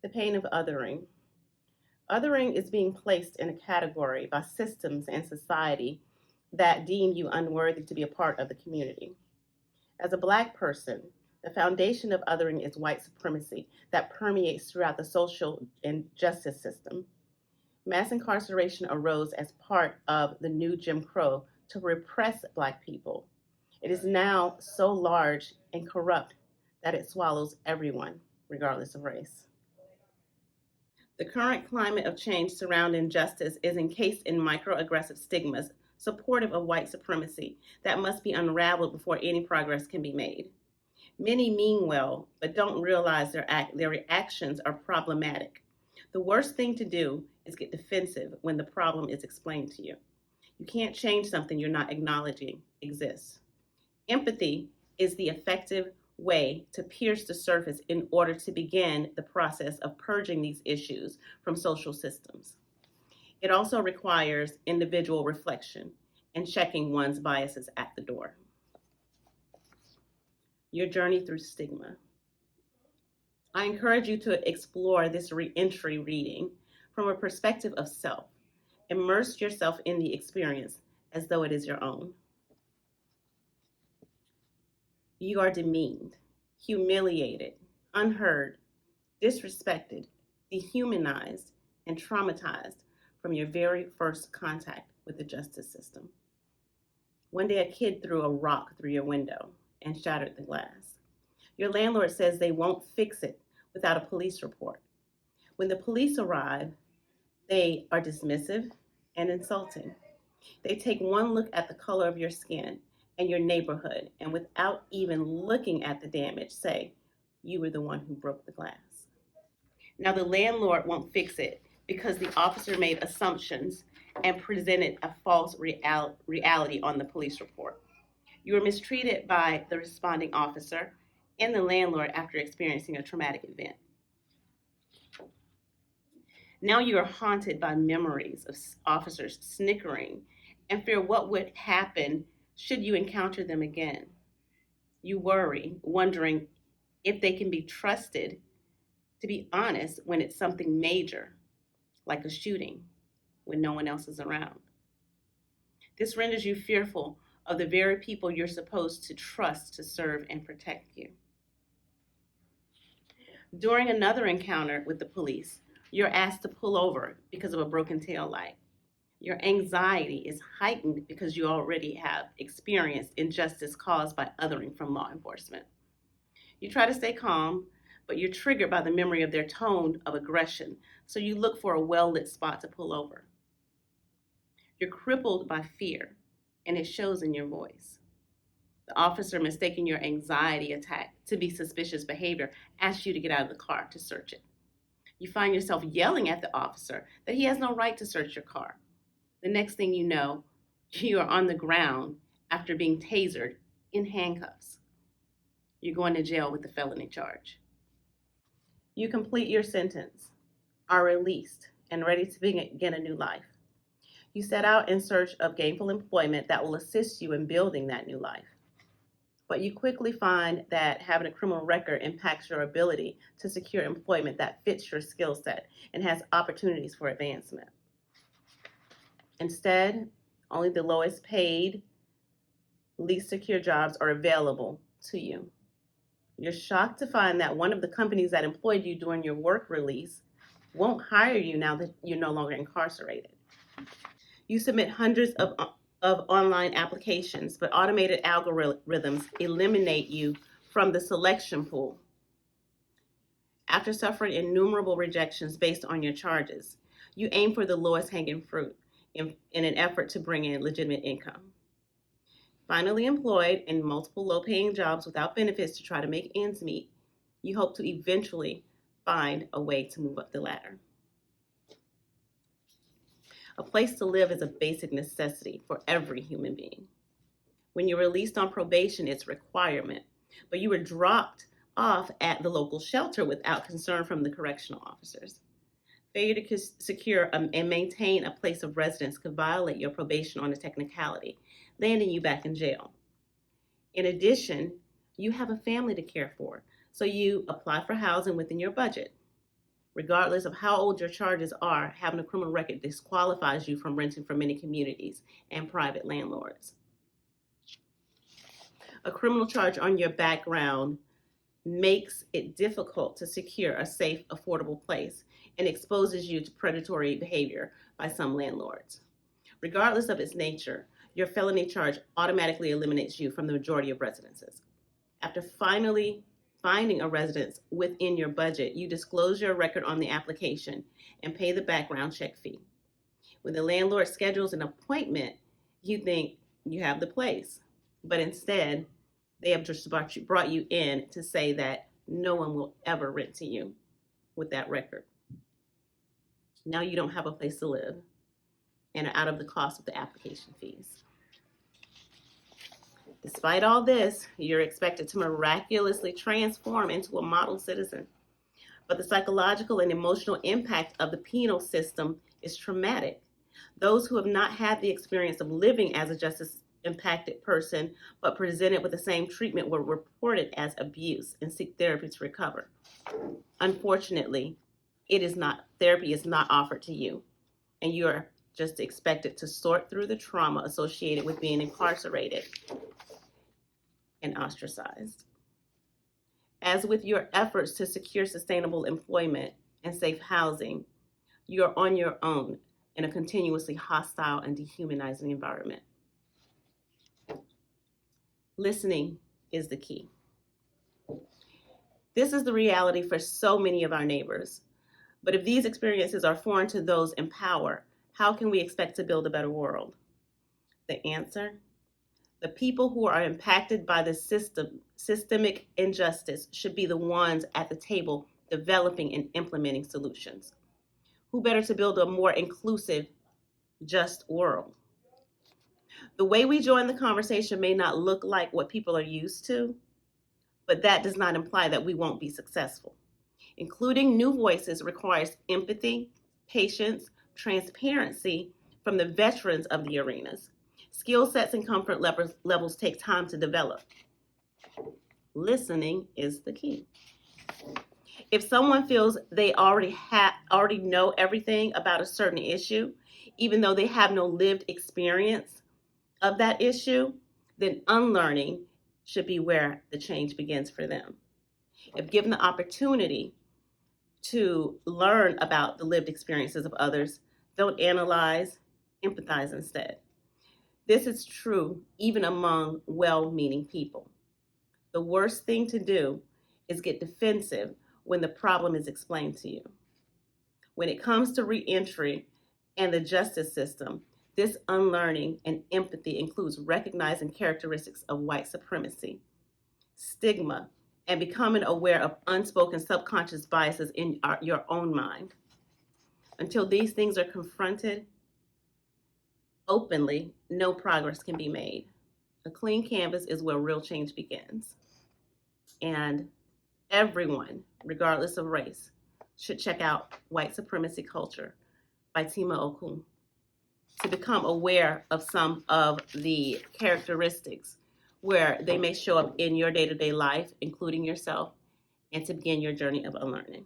The pain of othering. Othering is being placed in a category by systems and society that deem you unworthy to be a part of the community. As a Black person, the foundation of othering is white supremacy that permeates throughout the social and justice system. Mass incarceration arose as part of the new Jim Crow to repress Black people. It is now so large and corrupt that it swallows everyone, regardless of race. The current climate of change surrounding justice is encased in microaggressive stigmas supportive of white supremacy that must be unraveled before any progress can be made. Many mean well, but don't realize their reactions are problematic. The worst thing to do is get defensive when the problem is explained to you. You can't change something you're not acknowledging exists. Empathy is the effective way to pierce the surface in order to begin the process of purging these issues from social systems. It also requires individual reflection and checking one's biases at the door. Your journey through stigma. I encourage you to explore this reentry reading from a perspective of self. Immerse yourself in the experience as though it is your own. You are demeaned, humiliated, unheard, disrespected, dehumanized, and traumatized from your very first contact with the justice system. One day, a kid threw a rock through your window and shattered the glass. Your landlord says they won't fix it without a police report. When the police arrive, they are dismissive and insulting. They take one look at the color of your skin and your neighborhood, and without even looking at the damage, say, you were the one who broke the glass. Now, the landlord won't fix it because the officer made assumptions and presented a false reality on the police report. You were mistreated by the responding officer and the landlord after experiencing a traumatic event. Now you are haunted by memories of officers snickering and fear what would happen should you encounter them again. You worry, wondering if they can be trusted to be honest when it's something major, like a shooting, when no one else is around. This renders you fearful of the very people you're supposed to trust to serve and protect you. During another encounter with the police, you're asked to pull over because of a broken tail light. Your anxiety is heightened because you already have experienced injustice caused by othering from law enforcement. You try to stay calm, but you're triggered by the memory of their tone of aggression, so you look for a well-lit spot to pull over. You're crippled by fear, and it shows in your voice. The officer, mistaking your anxiety attack to be suspicious behavior, asks you to get out of the car to search it. You find yourself yelling at the officer that he has no right to search your car. The next thing you know, you are on the ground after being tasered in handcuffs. You're going to jail with a felony charge. You complete your sentence, are released, and ready to begin a new life. You set out in search of gainful employment that will assist you in building that new life. But you quickly find that having a criminal record impacts your ability to secure employment that fits your skill set and has opportunities for advancement. Instead, only the lowest paid, least secure jobs are available to you. You're shocked to find that one of the companies that employed you during your work release won't hire you now that you're no longer incarcerated. You submit hundreds of online applications, but automated algorithms eliminate you from the selection pool. After suffering innumerable rejections based on your charges, you aim for the lowest hanging fruit in an effort to bring in legitimate income. Finally employed in multiple low-paying jobs without benefits to try to make ends meet, you hope to eventually find a way to move up the ladder. A place to live is a basic necessity for every human being. When you're released on probation, it's a requirement, but you were dropped off at the local shelter without concern from the correctional officers. Failure to secure and maintain a place of residence could violate your probation on a technicality, landing you back in jail. In addition, you have a family to care for, so you apply for housing within your budget. Regardless of how old your charges are, having a criminal record disqualifies you from renting from many communities and private landlords. A criminal charge on your background makes it difficult to secure a safe, affordable place and exposes you to predatory behavior by some landlords. Regardless of its nature, your felony charge automatically eliminates you from the majority of residences. After finally finding a residence within your budget, you disclose your record on the application and pay the background check fee. When the landlord schedules an appointment, you think you have the place, but instead, they have just brought you in to say that no one will ever rent to you with that record. Now you don't have a place to live and are out of the cost of the application fees. Despite all this, you're expected to miraculously transform into a model citizen. But the psychological and emotional impact of the penal system is traumatic. Those who have not had the experience of living as a justice impacted person but presented with the same treatment were reported as abuse and seek therapy to recover. Unfortunately, therapy is not offered to you, and you are just expected to sort through the trauma associated with being incarcerated and ostracized. As with your efforts to secure sustainable employment and safe housing, you're on your own in a continuously hostile and dehumanizing environment. Listening is the key. This is the reality for so many of our neighbors. But if these experiences are foreign to those in power, how can we expect to build a better world? The answer? The people who are impacted by the systemic injustice should be the ones at the table developing and implementing solutions. Who better to build a more inclusive, just world? The way we join the conversation may not look like what people are used to, but that does not imply that we won't be successful. Including new voices requires empathy, patience, transparency from the veterans of the arenas. Skill sets and comfort levels take time to develop. Listening is the key. If someone feels they already know everything about a certain issue, even though they have no lived experience of that issue, then unlearning should be where the change begins for them. If given the opportunity to learn about the lived experiences of others, don't analyze, empathize instead. This is true even among well-meaning people. The worst thing to do is get defensive when the problem is explained to you. When it comes to reentry and the justice system, this unlearning and empathy includes recognizing characteristics of white supremacy, stigma, and becoming aware of unspoken subconscious biases in your own mind. Until these things are confronted openly, no progress can be made. A clean canvas is where real change begins. And everyone, regardless of race, should check out White Supremacy Culture by Tima Okun to become aware of some of the characteristics where they may show up in your day-to-day life, including yourself, and to begin your journey of unlearning.